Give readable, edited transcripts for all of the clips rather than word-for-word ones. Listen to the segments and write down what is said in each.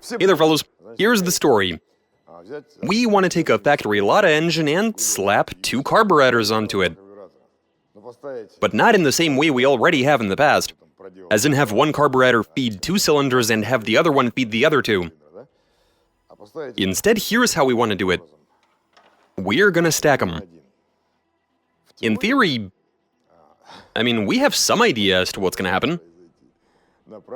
Hey there, fellas. Here's the story. We want to take a factory Lada engine and slap 2 carburetors onto it. But not in the same way we already have in the past. As in have one carburetor feed 2 cylinders and have the other one feed the other 2. Instead, here's how we want to do it. We're gonna stack them. In theory, we have some idea as to what's gonna happen.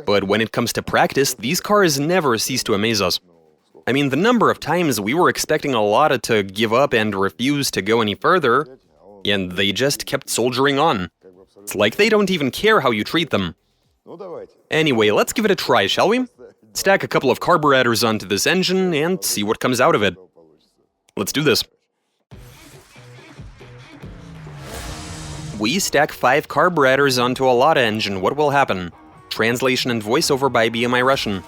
But when it comes to practice, these cars never cease to amaze us. The number of times we were expecting a Lada to give up and refuse to go any further, and they just kept soldiering on. It's like they don't even care how you treat them. Anyway, let's give it a try, shall we? Stack a couple of carburetors onto this engine and see what comes out of it. Let's do this. We stack 5 carburetors onto a Lada engine. What will happen? Translation and voiceover by BMI Russian.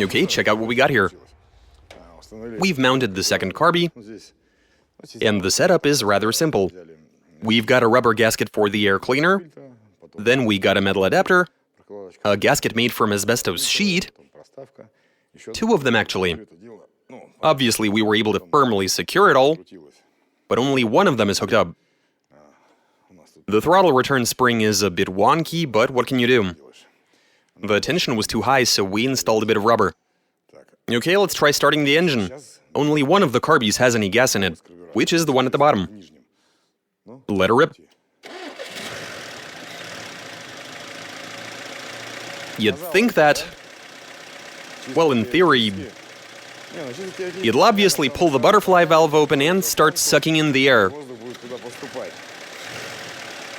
Okay, check out what we got here. We've mounted the second carby, and the setup is rather simple. We've got a rubber gasket for the air cleaner, then we got a metal adapter, a gasket made from asbestos sheet, 2 of them actually. Obviously, we were able to firmly secure it all, but only one of them is hooked up. The throttle return spring is a bit wonky, but what can you do? The tension was too high, so we installed a bit of rubber. Okay, let's try starting the engine. Only one of the carbies has any gas in it, which is the one at the bottom. Let her rip. You'd think that, well, in theory, it'll obviously pull the butterfly valve open and start sucking in the air.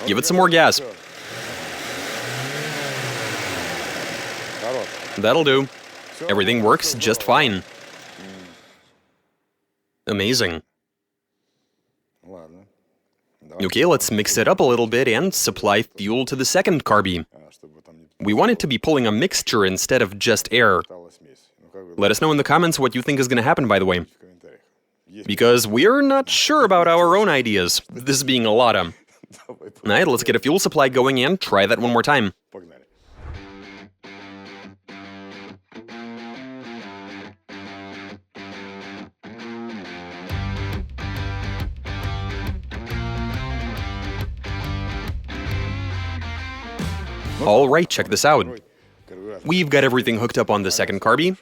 Give it some more gas. That'll do. Everything works just fine. Amazing. Okay, let's mix it up a little bit and supply fuel to the second carby. We want it to be pulling a mixture instead of just air. Let us know in the comments what you think is going to happen, by the way. Because we're not sure about our own ideas, this being a Lada. Alright, let's get a fuel supply going and try that one more time. Alright, check this out. We've got everything hooked up on the second carby,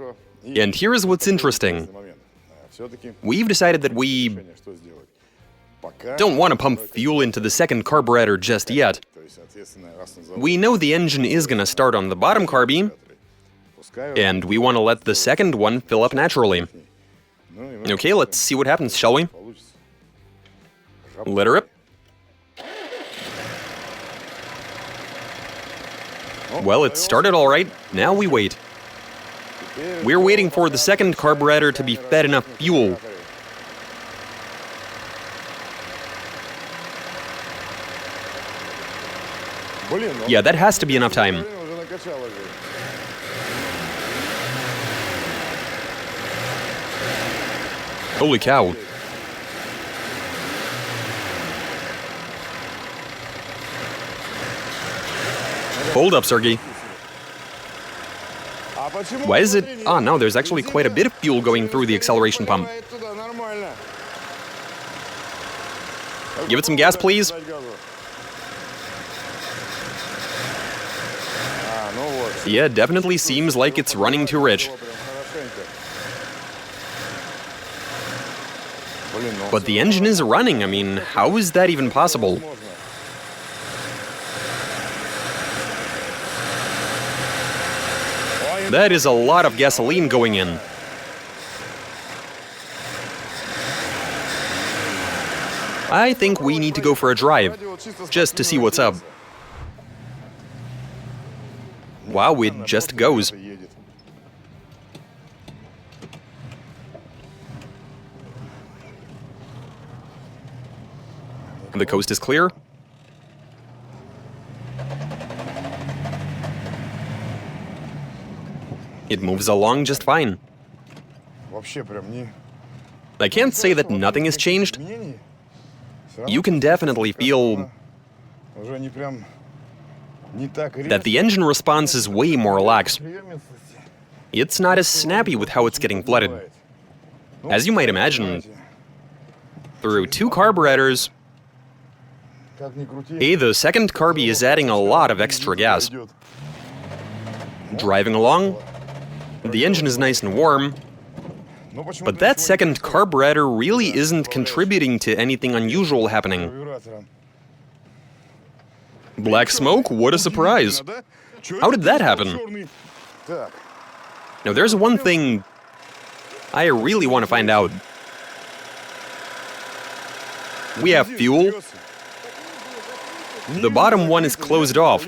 and here's what's interesting. We've decided that we don't want to pump fuel into the second carburetor just yet. We know the engine is going to start on the bottom carby, and we want to let the second one fill up naturally. Okay, let's see what happens, shall we? Let her rip. Well, it started all right. Now we wait. We're waiting for the second carburetor to be fed enough fuel. Yeah, that has to be enough time. Holy cow. Hold up, Sergey. Why is it... Ah, no, there's actually quite a bit of fuel going through the acceleration pump. Give it some gas, please. Yeah, definitely seems like it's running too rich. But the engine is running. I mean, how is that even possible? That is a lot of gasoline going in. I think we need to go for a drive, just to see what's up. Wow, it just goes. The coast is clear. It moves along just fine. I can't say that nothing has changed. You can definitely feel that the engine response is way more relaxed. It's not as snappy with how it's getting flooded. As you might imagine, through two carburetors, the second carby is adding a lot of extra gas. Driving along, the engine is nice and warm, but that second carburetor really isn't contributing to anything unusual happening. Black smoke? What a surprise! How did that happen? Now there's one thing I really want to find out. We have fuel. The bottom one is closed off.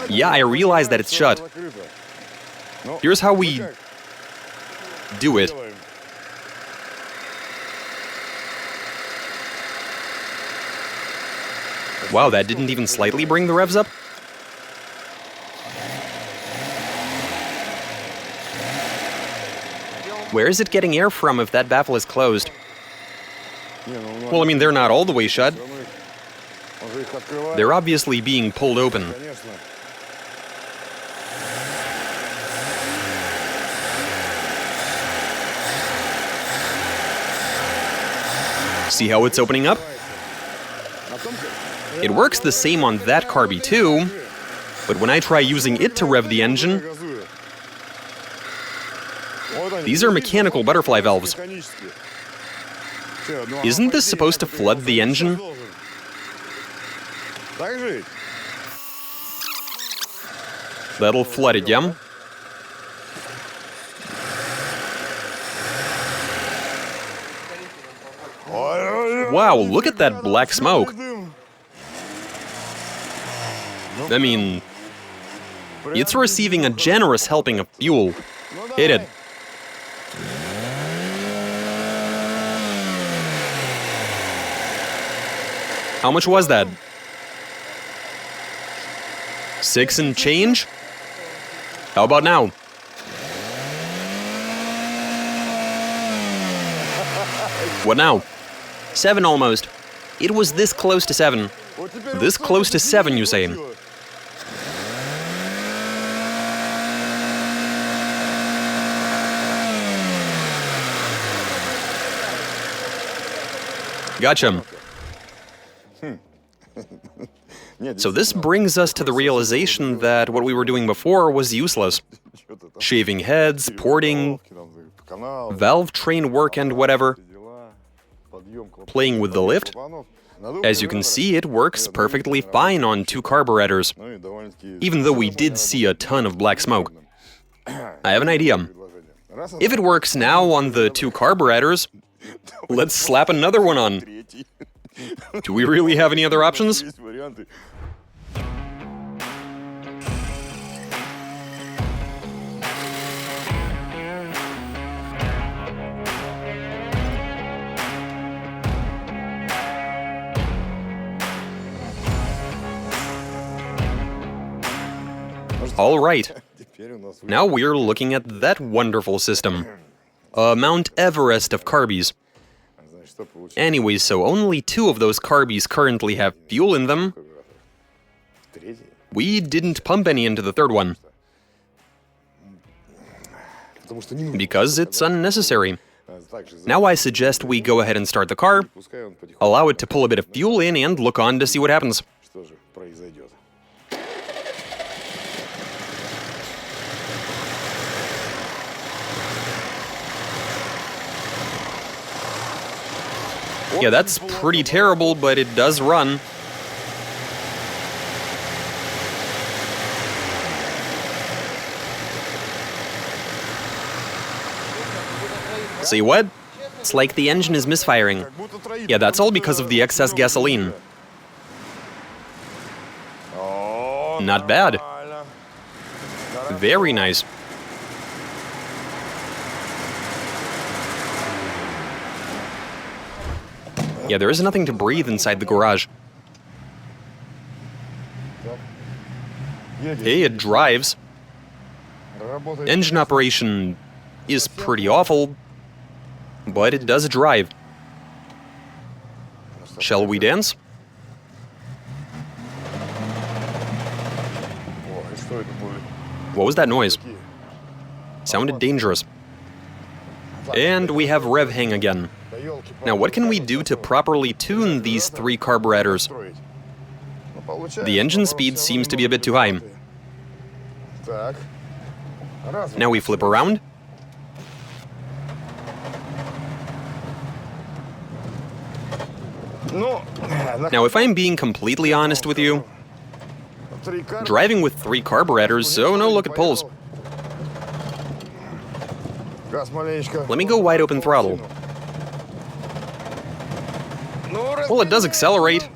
Yeah, I realize that it's shut. Here's how we do it. Wow, that didn't even slightly bring the revs up? Where is it getting air from if that baffle is closed? Well, I mean, they're not all the way shut. They're obviously being pulled open. See how it's opening up? It works the same on that carby too, but when I try using it to rev the engine, these are mechanical butterfly valves. Isn't this supposed to flood the engine? That'll flood it, yeah? Wow, look at that black smoke. I mean, it's receiving a generous helping of fuel. Hit it. How much was that? 6 and change? How about now? What now? 7 almost. It was this close to 7. This close to 7, you say? Gotcha. So this brings us to the realization that what we were doing before was useless. Shaving heads, porting, valve train work and whatever. Playing with the lift. As you can see, it works perfectly fine on 2 carburetors, even though we did see a ton of black smoke. I have an idea. If it works now on the 2 carburetors, let's slap another one on. Do we really have any other options? All right. Now we're looking at that wonderful system. A Mount Everest of carbies. Anyways, so only 2 of those carbys currently have fuel in them. We didn't pump any into the third one, because it's unnecessary. Now I suggest we go ahead and start the car, allow it to pull a bit of fuel in, and look on to see what happens. Yeah, that's pretty terrible, but it does run. See what? It's like the engine is misfiring. Yeah, that's all because of the excess gasoline. Not bad. Very nice. Yeah, there is nothing to breathe inside the garage. Hey, it drives. Engine operation is pretty awful, but it does drive. Shall we dance? What was that noise? Sounded dangerous. And we have rev hang again. Now, what can we do to properly tune these 3 carburetors? The engine speed seems to be a bit too high. Now we flip around. Now, if I'm being completely honest with you, driving with 3 carburetors, so no look at pulls. Let me go wide open throttle. Well, it does accelerate,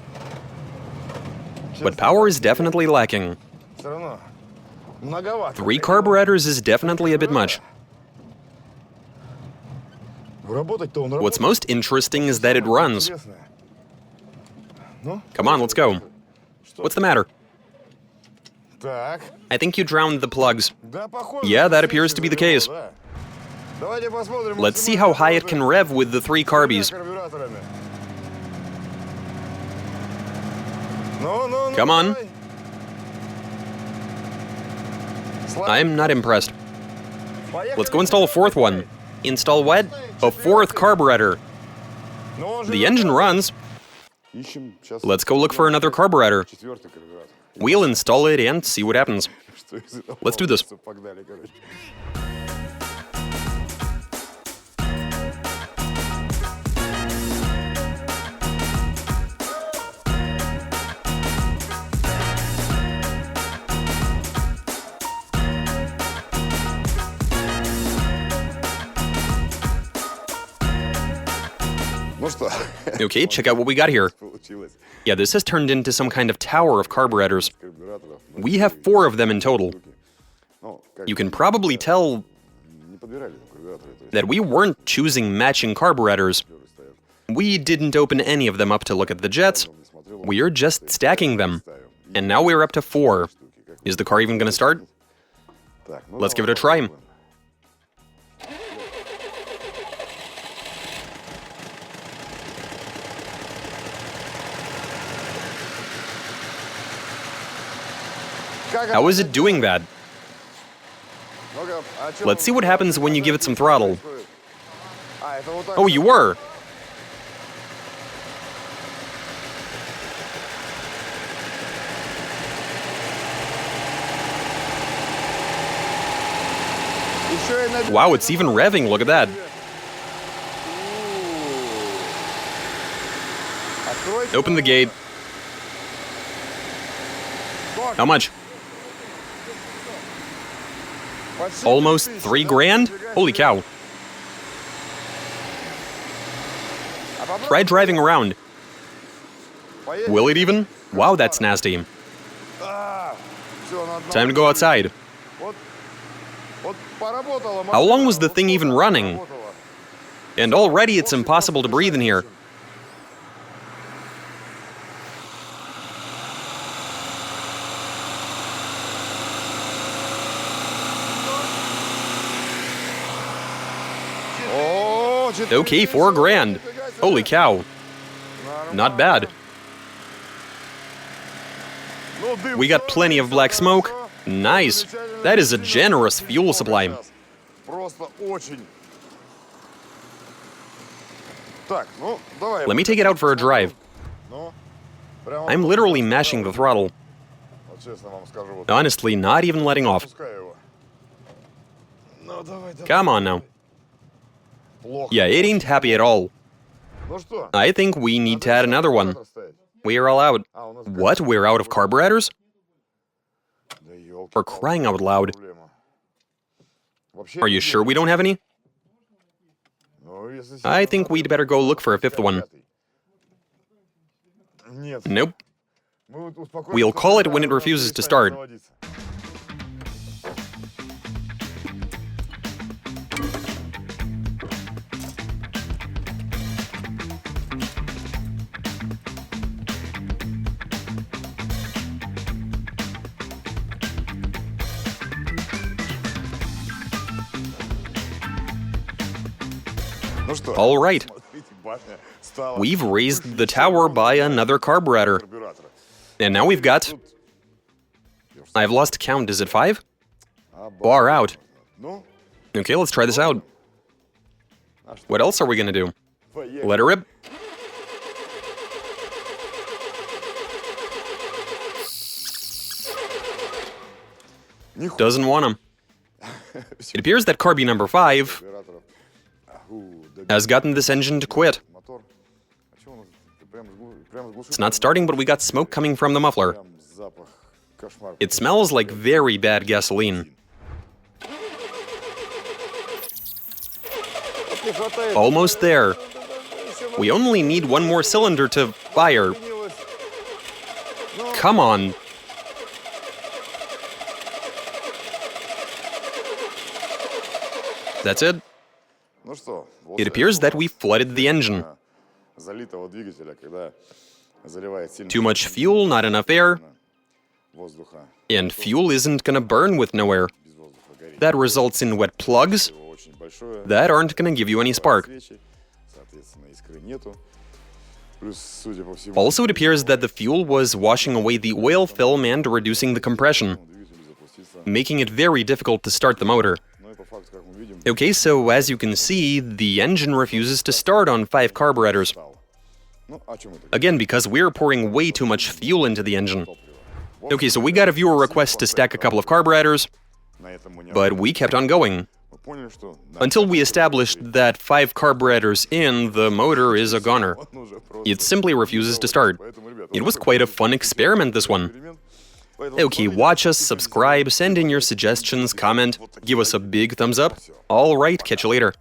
but power is definitely lacking. 3 carburetors is definitely a bit much. What's most interesting is that it runs. Come on, let's go. What's the matter? I think you drowned the plugs. Yeah, that appears to be the case. Let's see how high it can rev with the 3 carbies. Come on. I'm not impressed. Let's go install a 4th one. Install what? A 4th carburetor. The engine runs. Let's go look for another carburetor. We'll install it and see what happens. Let's do this. Okay, check out what we got here. Yeah, this has turned into some kind of tower of carburetors. We have 4 of them in total. You can probably tell that we weren't choosing matching carburetors. We didn't open any of them up to look at the jets. We are just stacking them. And now we're up to 4. Is the car even gonna start? Let's give it a try. How is it doing that? Let's see what happens when you give it some throttle. Oh, you were! Wow, it's even revving, look at that. Open the gate. How much? Almost 3 grand? Holy cow. Try driving around. Will it even? Wow, that's nasty. Time to go outside. How long was the thing even running? And already it's impossible to breathe in here. Okay, 4 grand. Holy cow. Not bad. We got plenty of black smoke. Nice. That is a generous fuel supply. Let me take it out for a drive. I'm literally mashing the throttle. Honestly, not even letting off. Come on now. Yeah, it ain't happy at all. I think we need to add another one. We're all out. What? We're out of carburetors? For crying out loud. Are you sure we don't have any? I think we'd better go look for a fifth one. Nope. We'll call it when it refuses to start. All right. We've raised the tower by another carburetor. And now we've got... I've lost count. Is it 5? Bar out. Okay, let's try this out. What else are we gonna do? Let her rip. Doesn't want him. It appears that carby number 5 has gotten this engine to quit. It's not starting, but we got smoke coming from the muffler. It smells like very bad gasoline. Almost there. We only need one more cylinder to fire. Come on. That's it. It appears that we flooded the engine. Too much fuel, not enough air. And fuel isn't gonna burn with no air. That results in wet plugs that aren't gonna give you any spark. Also, it appears that the fuel was washing away the oil film and reducing the compression, making it very difficult to start the motor. Okay, so as you can see, the engine refuses to start on 5 carburetors. Again, because we're pouring way too much fuel into the engine. Okay, so we got a viewer request to stack a couple of carburetors, but we kept on going. Until we established that 5 carburetors in, the motor is a goner. It simply refuses to start. It was quite a fun experiment, this one. Okay, watch us, subscribe, send in your suggestions, comment, give us a big thumbs up. All right, catch you later.